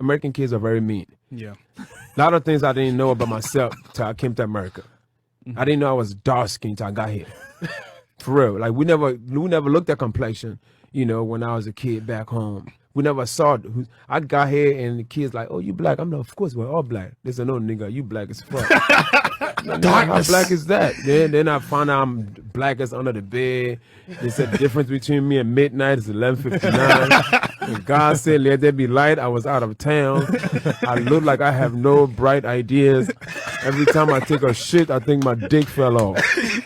American kids are very mean. Yeah. A lot of things I didn't know about myself till I came to America. I didn't know I was dark skinned till I got here. For real. Like we never looked at complexion, you know, when I was a kid back home. We never saw it. I got here and the kids like, oh, you black? I'm like, of course we're all black. They said, no, nigga, you black as fuck. Like, how black is that? Then I found out I'm blackest under the bed. They said the difference between me and midnight is 11:59. And God said, let there be light. I was out of town. I look like I have no bright ideas. Every time I take a shit, I think my dick fell off.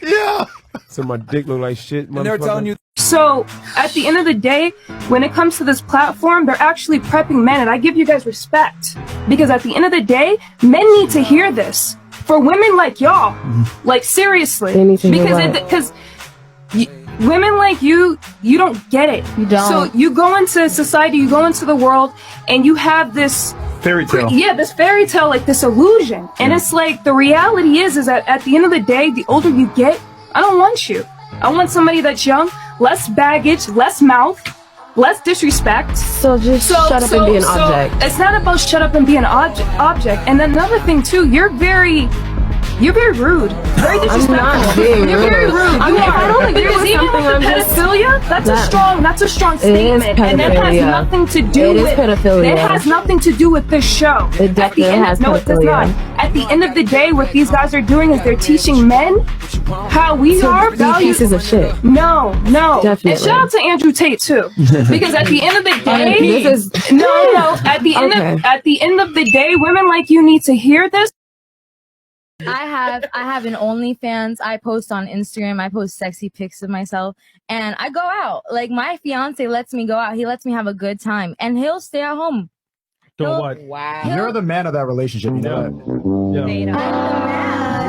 Yeah. So my dick look like shit. And they're telling you. So at the end of the day, when it comes to this platform, they're actually prepping men, and I give you guys respect because at the end of the day, men need to hear this. For women like y'all, like seriously, because women like you don't get it. You don't. So you go into society, you go into the world, and you have this Fairy tale. Yeah, this fairy tale, like this illusion, and it's like the reality is that at the end of the day, the older you get, I don't want you. I want somebody that's young, less baggage, less mouth, less disrespect. So just shut up and be an object. It's not about shut up and be an object. And another thing too, you're very rude. Very disrespectful. I'm not being You're very rude. I mean, if I don't agree because with even something, with the pedophilia, that's a strong statement. And that has nothing to do with pedophilia. It has nothing to do with this show. It definitely has no, it does not. At the end of the day, what these guys are doing is they're teaching men how we are values. Pieces of shit. No. Definitely. And shout out to Andrew Tate too. Because at the end of the day, at the end of the day, women like you need to hear this. I have an OnlyFans. I post on Instagram. I post sexy pics of myself, and I go out. Like my fiance lets me go out. He lets me have a good time, and he'll stay at home. Doing what? Wow. You're the man of that relationship. You know that. You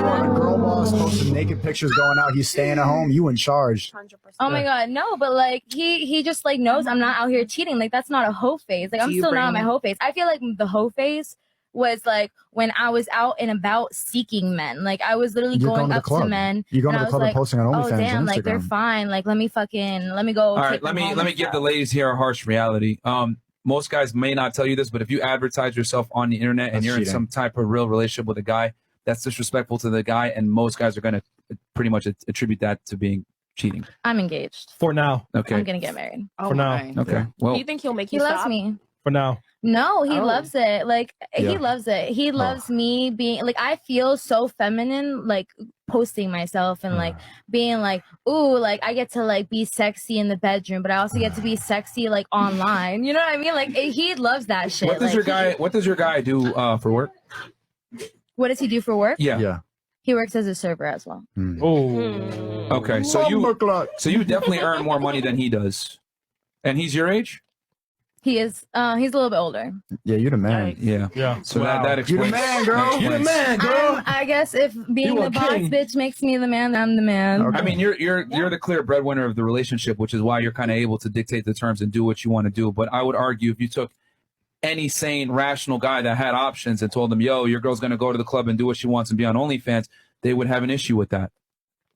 want a girl boss posting naked pictures going out. He's staying at home. You in charge. 100%. Oh my god, no! But like he just like knows I'm not out here cheating. Like that's not a hoe phase. Like I'm still not on my hoe phase. I feel like the hoe phase was like when I was out and about seeking men. Like I was literally going up to men. You going to the club and posting on OnlyFans. Oh damn! And like they're fine. Like let me go. All right, let me give the ladies here a harsh reality. Most guys may not tell you this, but if you advertise yourself on the internet and you're in some type of real relationship with a guy, that's disrespectful to the guy, and most guys are going to pretty much attribute that to being cheating. I'm engaged. For now. Okay. I'm gonna get married. For now. Okay. Well, do you think he'll make you He stop? loves me. For now. No, he loves it. Like he loves it. He loves me being like I feel so feminine, like posting myself and like being like, ooh, like I get to like be sexy in the bedroom, but I also get to be sexy like online. You know what I mean? Like he loves that shit. What does your guy do for work? What does he do for work? Yeah. He works as a server as well. Oh. Okay. So you definitely earn more money than he does. And he's your age? He is he's a little bit older. Yeah, you're the man. Yeah. So that explains. You're the man, girl. You're the man, girl. I guess if being the boss bitch makes me the man, I'm the man. Okay. I mean, you're the clear breadwinner of the relationship, which is why you're kind of able to dictate the terms and do what you want to do. But I would argue if you took any sane, rational guy that had options and told them, yo, your girl's going to go to the club and do what she wants and be on OnlyFans, they would have an issue with that.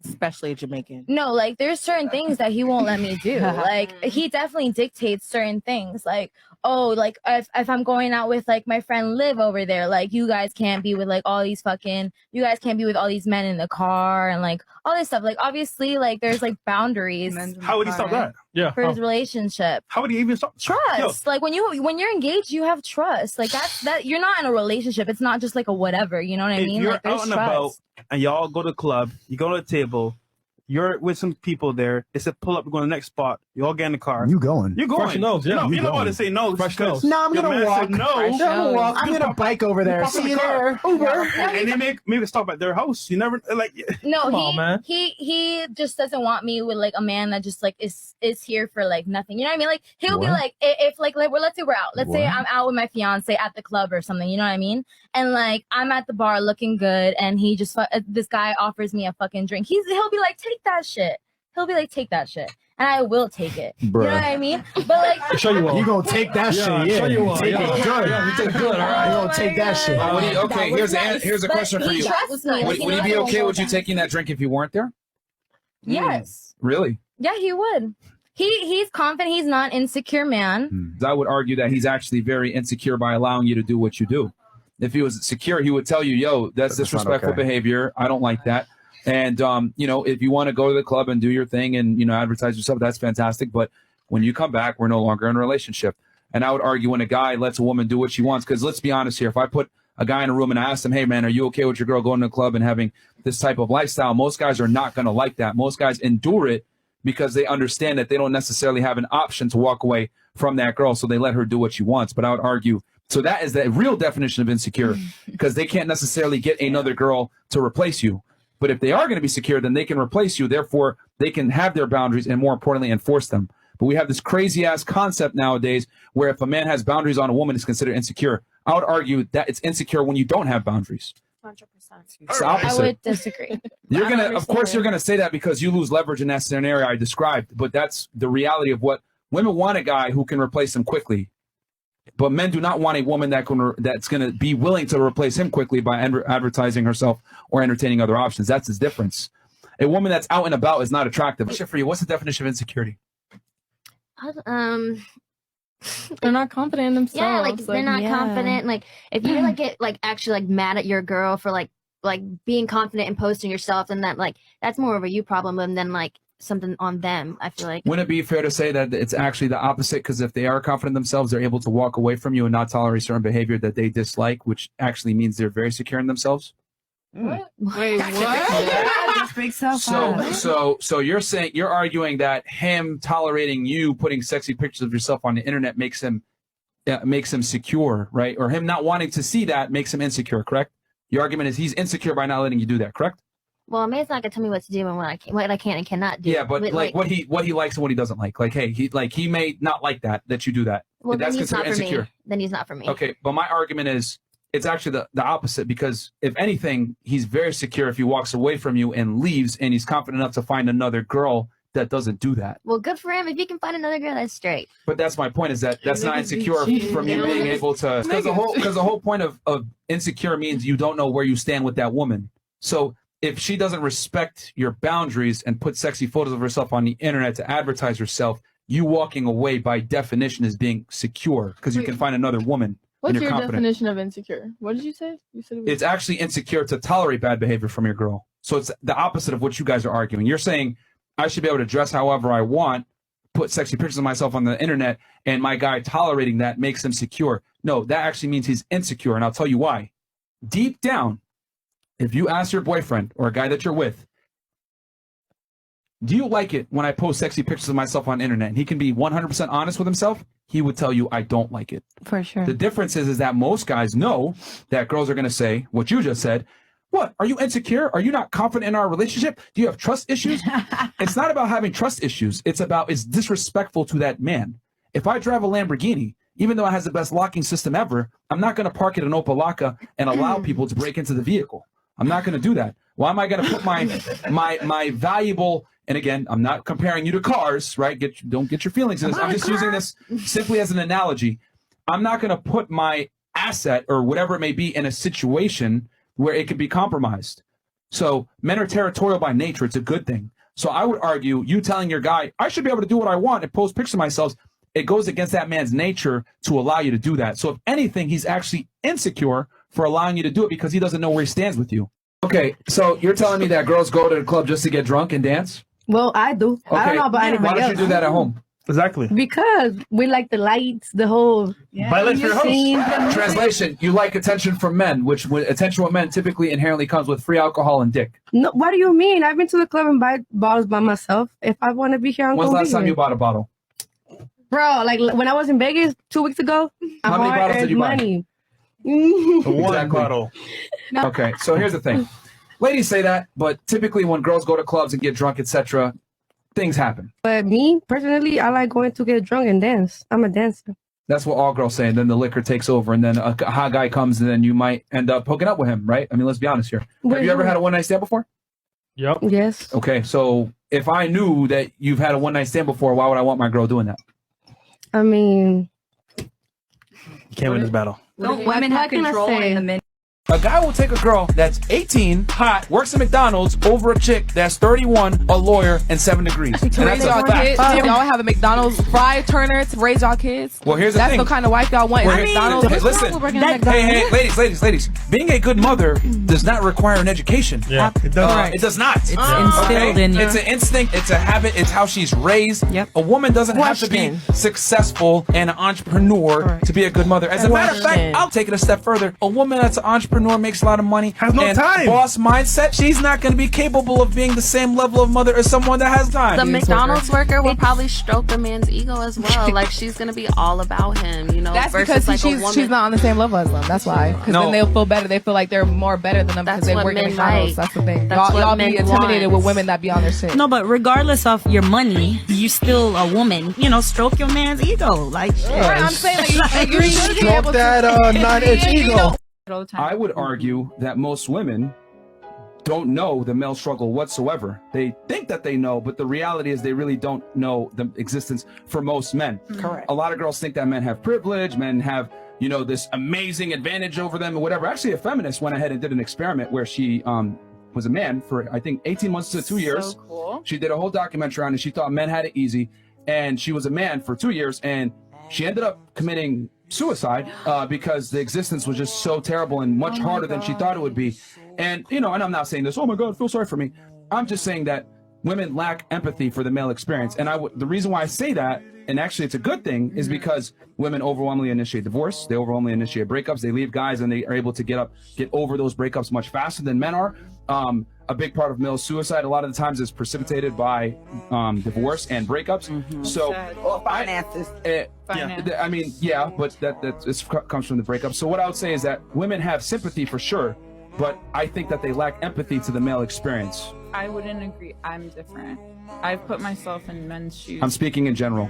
Especially Jamaican. No, like there's certain things that he won't let me do. Like he definitely dictates certain things. Like, oh, like if I'm going out with like my friend Liv over there, like you guys can't be with like all these men in the car and like all this stuff. Like obviously like there's like boundaries. How would he stop that? Yeah. For his relationship. How would he even stop? Trust. Like when you're engaged, you have trust. Like that you're not in a relationship. It's not just like a whatever, you know what I mean? If you're like there's out and trust. about and y'all go to the club, you go to the table, you're with some people there. They said pull up, we're going to the next spot. You all get in the car. You going? You're going. Fresh nose, yeah. You know why they say no? Fresh nose. No, I'm gonna walk. No, I'm gonna walk. I'm gonna bike over there. See you there. Uber. And they maybe stop at their house. You never like. No, come on, man. he just doesn't want me with like a man that just like is here for like nothing. You know what I mean? Like he'll be like if like let's say we're out. Let's say I'm out with my fiance at the club or something. You know what I mean? And like I'm at the bar looking good, and he just this guy offers me a fucking drink. He'll be like, take that shit. He'll be like, take that shit. And I will take it. Bruh. You know what I mean? But like, show you all. You gonna take that shit? Yeah. Show you all. Take it good. Yeah, you take good. All right. You gonna take that shit? Okay, here's a question for you. Would he be okay with you taking that drink if you weren't there? Yes. Really? Yeah, he would. he's confident. He's not an insecure man. I would argue that he's actually very insecure by allowing you to do what you do. If he was secure, he would tell you, yo, that's disrespectful behavior. I don't like that. And, you know, if you want to go to the club and do your thing and, you know, advertise yourself, that's fantastic. But when you come back, we're no longer in a relationship. And I would argue when a guy lets a woman do what she wants, because let's be honest here, if I put a guy in a room and I ask him, hey, man, are you okay with your girl going to the club and having this type of lifestyle? Most guys are not going to like that. Most guys endure it because they understand that they don't necessarily have an option to walk away from that girl. So they let her do what she wants. But I would argue, so that is the real definition of insecure, because they can't necessarily get another girl to replace you. But if they are going to be secure, then they can replace you. Therefore, they can have their boundaries and, more importantly, enforce them. But we have this crazy ass concept nowadays where if a man has boundaries on a woman, it's considered insecure. I would argue that it's insecure when you don't have boundaries. 100%. It's the opposite. I would disagree. You're gonna, of course, you're gonna say that because you lose leverage in that scenario I described. But that's the reality of what women want: a guy who can replace them quickly. But men do not want a woman that's going to be willing to replace him quickly by advertising herself or entertaining other options. That's his difference. A woman that's out and about is not attractive. Question for you: what's the definition of insecurity? They're not confident in themselves. Yeah, like they're not confident. Like if you like get like actually like mad at your girl for like being confident and posting yourself, and that like that's more of a you problem than like something on them. I feel like. Wouldn't it be fair to say that it's actually the opposite? Because if they are confident in themselves, they're able to walk away from you and not tolerate certain behavior that they dislike, which actually means they're very secure in themselves. What? Wait, what? So you're arguing that him tolerating you putting sexy pictures of yourself on the internet makes him secure, right? Or him not wanting to see that makes him insecure, correct? Your argument is he's insecure by not letting you do that, correct? Well, a man's not gonna tell me what to do and what I can and cannot do. Yeah, but like what he likes and what he doesn't like. Like, hey, he may not like that you do that. Well, that's then he's not considered for insecure. me. Then he's not for me. Okay, but my argument is it's actually the opposite, because if anything, he's very secure if he walks away from you and leaves, and he's confident enough to find another girl that doesn't do that. Well, good for him. If he can find another girl, that's straight. But that's my point, is that's not insecure from you being able to, because the whole point of insecure means you don't know where you stand with that woman. So if she doesn't respect your boundaries and put sexy photos of herself on the internet to advertise herself, you walking away by definition is being secure because you can find another woman. What's your definition of insecure? What did you say? You said it's actually insecure to tolerate bad behavior from your girl. So it's the opposite of what you guys are arguing. You're saying I should be able to dress however I want, put sexy pictures of myself on the internet, and my guy tolerating that makes him secure. No, that actually means he's insecure, and I'll tell you why. Deep down, if you ask your boyfriend or a guy that you're with, do you like it when I post sexy pictures of myself on the internet, and he can be 100% honest with himself, he would tell you, I don't like it. For sure. The difference is that most guys know that girls are going to say what you just said. What? Are you insecure? Are you not confident in our relationship? Do you have trust issues? It's not about having trust issues. It's disrespectful to that man. If I drive a Lamborghini, even though it has the best locking system ever, I'm not going to park it in Opalaka and allow people to break into the vehicle. I'm not going to do that. Why am I going to put my valuable, and again, I'm not comparing you to cars, right? Don't get your feelings in this. I'm just using this simply as an analogy. I'm not going to put my asset or whatever it may be in a situation where it could be compromised. So men are territorial by nature. It's a good thing. So I would argue you telling your guy, I should be able to do what I want and post pictures of myself, it goes against that man's nature to allow you to do that. So if anything, he's actually insecure for allowing you to do it because he doesn't know where he stands with you. Okay, so you're telling me that girls go to the club just to get drunk and dance? Well, I do. Okay. I don't know about anybody Why don't else. you do that at home? Exactly. Because we like the lights, the whole Violence for your host. Translation, you like attention from men, which attention with men typically inherently comes with free alcohol and dick. No, what do you mean? I've been to the club and buy bottles by myself. If I want to be here, I'm When's the going last time you bought a bottle? Bro, like when I was in Vegas 2 weeks ago, How many bottles did you buy? money. One bottle. Okay, so here's the thing. Ladies say that, but typically when girls go to clubs and get drunk, etc., things happen. But me, personally, I like going to get drunk and dance. I'm a dancer. That's what all girls say, and then the liquor takes over, and then a hot guy comes, and then you might end up hooking up with him, right? I mean, let's be honest here. Have you ever had a one-night stand before? Yep. Yes. Okay, so if I knew that you've had a one-night stand before, why would I want my girl doing that? I mean... You can't win this battle. Don't women have control in the men? A guy will take a girl that's 18, hot, works at McDonald's over a chick that's 31, a lawyer, and 7 degrees. And To raise that's a y'all fact. kids, y'all have a McDonald's fry turner to raise y'all kids. Well, here's the That's thing. the kind of wife y'all want. Well, Is McDonald's. hey, listen. Hey, ladies. Being a good mother does not require an education. Yeah, it does. It does not. It's instilled in you. It's an instinct. It's a habit. It's how she's raised. Yep. A woman doesn't have to be successful and an entrepreneur to be a good mother. As a matter of fact, I'll take it a step further. A woman that's an entrepreneur, makes a lot of money, has no and time. Boss mindset. She's not going to be capable of being the same level of mother as someone that has time. The McDonald's worker will probably stroke the man's ego as well. Like she's gonna be all about him, you know. That's versus because like a woman. she's not on the same level as them. That's why. Because then they'll feel better. They feel like they're more better than them because they what work at men McDonald's. like. That's the thing. That's what Y'all be men intimidated want. with women that be on their shit. No, but regardless of your money, you still a woman. You know, stroke your man's ego. Like, shit. Right, I'm saying like, you should be able Stroke that 9-inch ego. I would argue that most women don't know the male struggle whatsoever. They think that they know, but the reality is they really don't know the existence for most men. Correct. A lot of girls think that men have privilege, men have, you know, this amazing advantage over them or whatever. Actually, a feminist went ahead and did an experiment where she was a man for, I think, 18 months to 2 years. So cool. She did a whole documentary on it. She thought men had it easy. And she was a man for 2 years. And she ended up committing suicide because the existence was just so terrible and much harder than she thought it would be. And, you know, and I'm not saying this, oh my God, feel sorry for me. I'm just saying that women lack empathy for the male experience. And the reason why I say that, and actually it's a good thing, is because women overwhelmingly initiate divorce. They overwhelmingly initiate breakups. They leave guys and they are able to get over those breakups much faster than men are. A big part of male suicide a lot of the times is precipitated by divorce and breakups. So finances. I mean, yeah, but that comes from the breakup. So what I would say is that women have sympathy for sure, but I think that they lack empathy to the male experience. I wouldn't agree. I'm different. I've put myself in men's shoes. I'm speaking in general.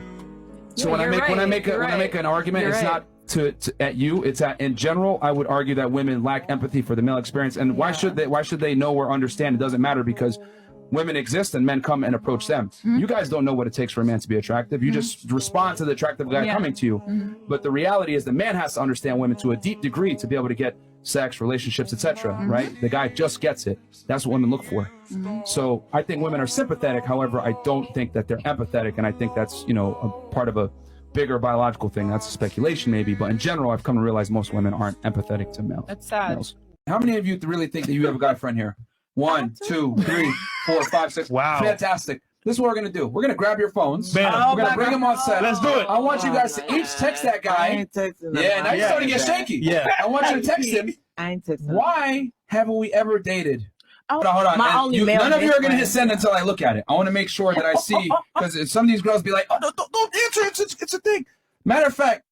So when I make an argument, it's not at you. It's in general. I would argue that women lack empathy for the male experience. And why should they know or understand? It doesn't matter because women exist and men come and approach them. You guys don't know what it takes for a man to be attractive. You just respond to the attractive guy coming to you. But the reality is the man has to understand women to a deep degree to be able to get sex, relationships, etc. Right? The guy just gets it. That's what women look for. So I think women are sympathetic. However, I don't think that they're empathetic, and I think that's, you know, a part of a bigger biological thing. That's a speculation maybe, but in general, I've come to realize most women aren't empathetic to males. That's sad. Males. How many of you really think that you have a guy friend here? 1, 2, 3, 4, 5, 6. Wow. Fantastic. This is what we're going to do. We're going to grab your phones. Bam. We're going to bring them on set. Let's do it. I want you guys to each text that guy. Yeah, now you're starting to get shaky. Yeah. I want you to text him. I ain't texting. Why haven't we ever dated? Hold on. My And none of you are going to hit send until I look at it. I want to make sure that I see, because some of these girls be like, oh, don't answer. It's a thing. Matter of fact,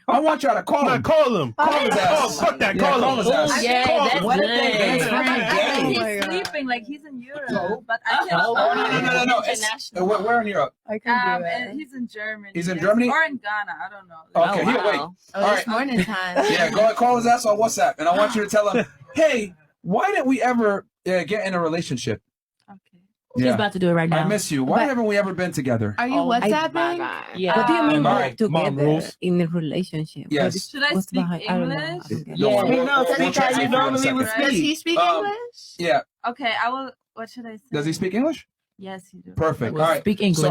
I want y'all to call him. Call him. Call his ass. Fuck that. Yeah, Call his him. ass. Yeah, that's What if good. He's sleeping, like he's in Europe, but I can. No. Where in Europe? I can do it. And he's in Germany. He's in Germany? or in Ghana. I don't know. Okay, here, wait. Oh, All right. it's morning time. Yeah, go and call his ass on WhatsApp, and I want you to tell him, hey, why didn't we ever get in a relationship? Okay. She's about to do it right now. I miss you. Why haven't we ever been together? Are you WhatsApping? Yeah. What do you mean All work right. Mom together rules. in a relationship? Yes. Should I What's speak behind? I don't know. English? I don't get it. Don't worry, Yeah, we'll no, translate because for you in a normally we second. Does he speak English? Yeah. Okay, I will. What should I say? Does he speak English? Yes, he does. Perfect. Well, All right. speak English. So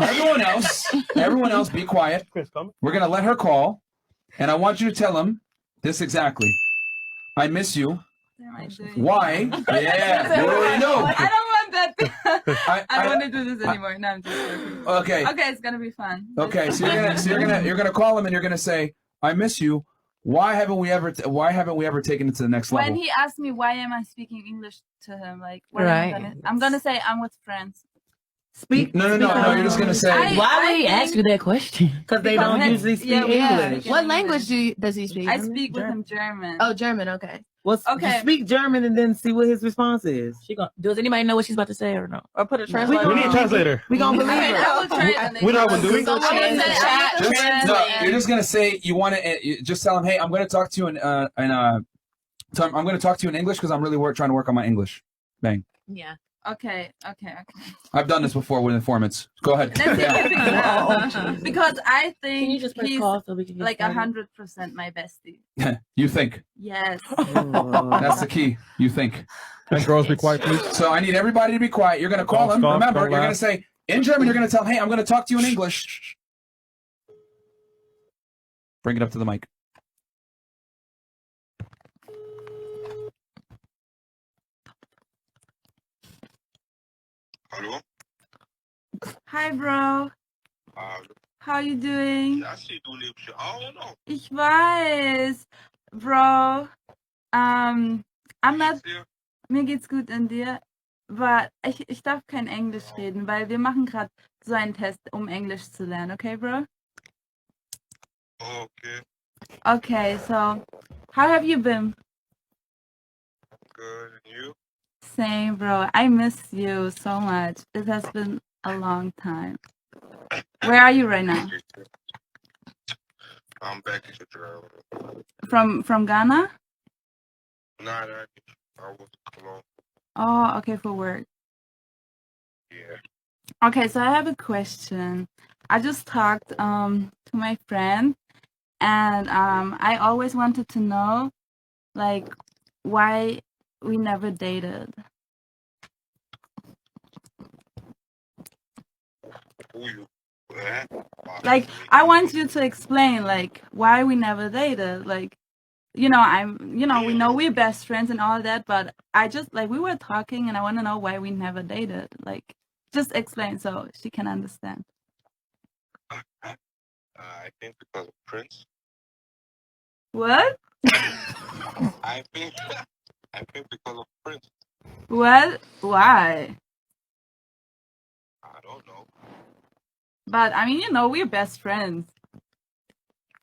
everyone else, be quiet. Chris, come. We're gonna let her call, and I want you to tell him this exactly. I miss you. What am I doing? Why? Yeah, you already know. I don't want that. I don't want to do this I- anymore. No, I'm just joking. Okay. Okay, it's gonna be fun. Okay. So you're gonna call him, and you're gonna say, "I miss you. Why haven't we ever taken it to the next level?" When he asked me why am I speaking English to him, like what Right. I'm gonna say I'm with friends. Speak. No. You're just gonna say. Why would he I ask you that question? Because they don't Because- usually speak yeah, English. yeah. What language does he speak? I speak with him German. Oh, German. Okay. Okay. Speak German and then see what his response is. Does anybody know what she's about to say or no? Or put a translator. We need a translator. We gonna believe I her. will translate. We know how to do it. Someone in the chat. No, you're just gonna say you want to. Just tell him, hey, I'm gonna talk to you I'm gonna talk to you in English because I'm really trying to work on my English. Bang. Yeah. Okay. I've done this before with informants. Go ahead. Let's see if Yeah. you figure it out. Because I think you just press he's call so we can get like started? 100% my bestie. You think. Yes. That's the key. You think. And girls, be quiet, please. So I need everybody to be quiet. You're going to call Don't him. scoff, Remember, don't you're going laugh. to say, in German, you're going to tell him, hey, I'm going to talk to you in English. Bring it up to the mic. Hallo? Hi, bro. How you doing? Ja, zie, du lebst ja auch noch. Ich weiß, Bro. I'm not. Mir geht's gut in dir. Aber ich darf kein Englisch reden, weil wir machen gerade so einen Test, um Englisch zu lernen, okay, Bro? Okay, Okay, so how have you been? good. And you? Same, bro. I miss you so much. It has been a long time. Where are you right now? I'm back in Germany. From Ghana? Nah, I was Cologne. Oh, okay, for work. Yeah. Okay, so I have a question. I just talked to my friend, and I always wanted to know, like, why we never dated. Who you? Like, I want you to explain, like, why we never dated. Like, we know we're best friends and all that, but I just, like, we were talking, and I want to know why we never dated. Like, just explain so she can understand. I think because of Prince. What? I think because of Prince. What? Why? I don't know. But, I mean, we're best friends.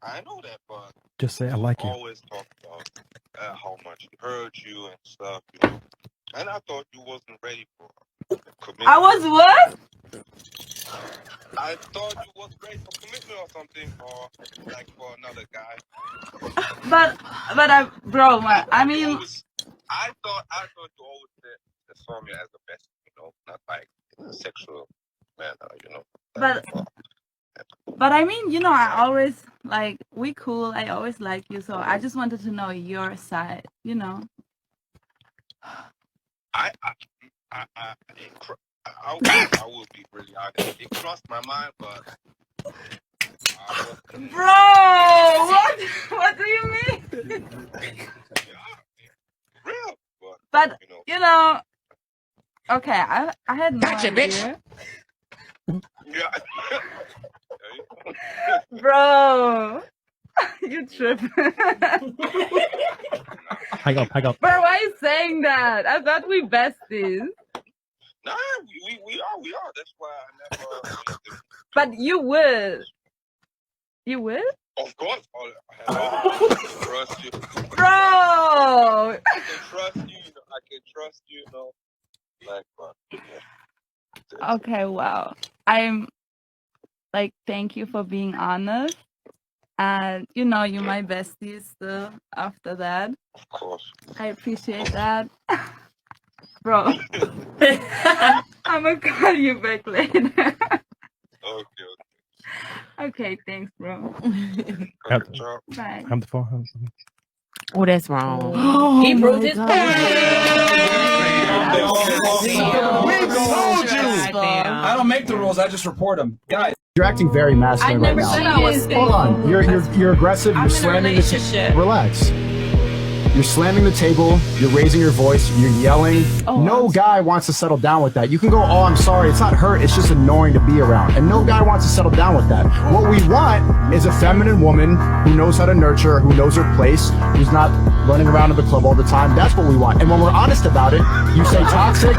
I know that, but Just say I like you. always talk about how much he hurt you and stuff, you know. And I thought you wasn't ready for commitment. I was what? I thought you was ready for commitment or something, or like for another guy. But I mean, I thought you always saw me as the best, you know, not like in a sexual manner, you know. but I mean, I always, like, we cool. I always like you, so I just wanted to know your side, I will be really honest. It crossed my mind, but Bro, what do you mean? real. But okay, I had no Gotcha, idea. Yeah. Bro, you tripping. Hang up. Bro, why are you saying that? I thought we besties. Nah, we are. That's why I never. But you would. You would? Of course. I trust you. Bro! I can trust you. I can trust you. Like, yeah. Okay, wow. I'm like, thank you for being honest. And you're my bestie still after that. Of course. I appreciate that. Bro. I'm gonna call you back later. Okay. Okay, thanks, bro. Bye. Have the phone. Oh, that's wrong. He proved his point. I don't make the rules. I just report them. Guys. You're acting very masculine right now. Hold on. You're aggressive. You're slamming the table. Relax. You're slamming the table. You're raising your voice. You're yelling. No guy wants to settle down with that. You can go, oh, I'm sorry. It's not hurt. It's just annoying to be around. And no guy wants to settle down with that. What we want is a feminine woman who knows how to nurture, who knows her place, who's not running around to the club all the time. That's what we want. And when we're honest about it, you say toxic,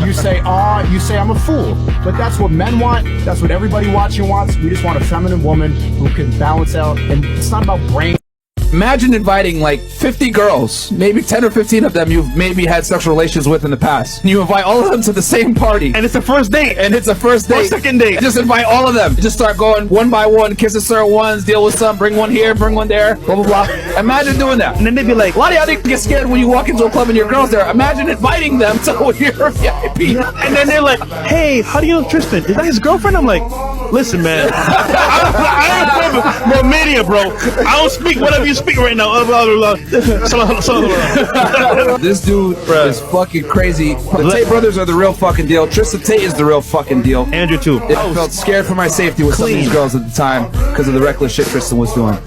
you say aw, you say I'm a fool. But that's what men want. That's what everybody watching wants. We just want a feminine woman who can balance out. And it's not about brain. Imagine inviting like 50 girls, maybe 10 or 15 of them you've maybe had sexual relations with in the past. And you invite all of them to the same party. And it's the first date. And it's the first date. Or second date. Just invite all of them. Just start going one by one, kisses certain ones, deal with some, bring one here, bring one there, blah, blah, blah. Imagine doing that. And then they'd be like, a lot of y'all get scared when you walk into a club and your girl's there. Imagine inviting them to your VIP. And then they're like, hey, how do you know Tristan? Is that his girlfriend? I'm like, listen, man. I am from Romania, bro. I don't speak whatever you speak right now. This dude is fucking crazy. The Tate brothers are the real fucking deal. Tristan Tate is the real fucking deal. Andrew, too. I felt scared for my safety with some of these girls at the time because of the reckless shit Tristan was doing.